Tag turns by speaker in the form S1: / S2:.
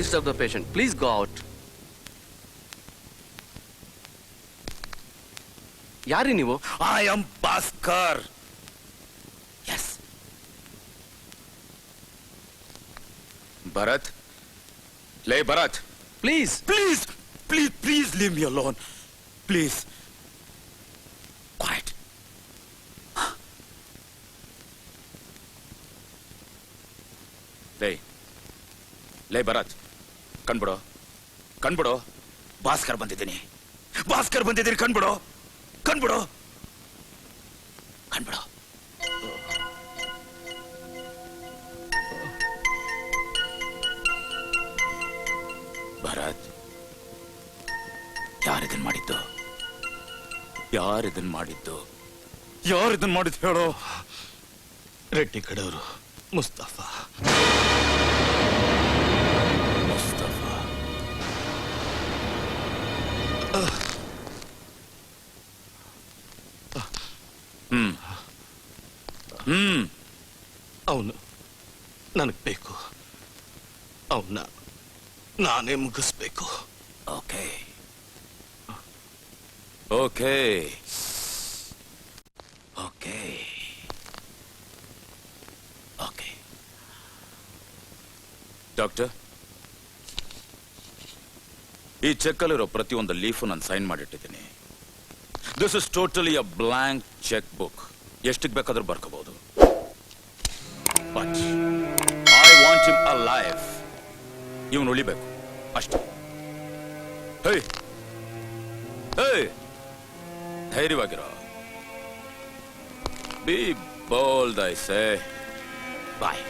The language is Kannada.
S1: disturb the patient. Please go out. ಯಾರಿ ನೀವು?
S2: I am Bhaskar. Yes. Bharat. Lay Bharat.
S1: Please.
S2: Please leave me alone. Please. Quiet. ಲೇ ಭರತ್, ಕಣ್ಬಿಡೋ. ಭಾಸ್ಕರ್ ಬಂದಿದ್ದೀನಿ, ಕಣ್ಬಿಡೋ. ಭರತ್, ಯಾರಿದನ್ ಮಾಡಿದ್ದು ಹೇಳೋ.
S3: ರೆಡ್ಡಿ ಕಡೆಯವರು ಮುಸ್ತಫಾ. ಅವನು ನನಗೆ ಬೇಕು. ಅವನ್ನ ನಾನೇ ಮುಗಿಸ್ಬೇಕು.
S2: ಓಕೆ. ಡಾಕ್ಟರ್, ಈ ಚೆಕ್ಕಲ್ಲಿರೋ ಪ್ರತಿಯೊಂದು ಲೀಫು ನಾನು ಸೈನ್ ಮಾಡಿಟ್ಟಿದ್ದೀನಿ. This is totally a blank cheque book. ಎಷ್ಟಕ್ಕೆ ಬೇಕಾದ್ರೂ ಬರ್ಕೋಬಹುದು. But I want him alive. ಇವನು ಉಳಿಬೇಕು ಅಷ್ಟೇ. ಧೈರ್ಯವಾಗಿರೋ. Be bold I say. Bye.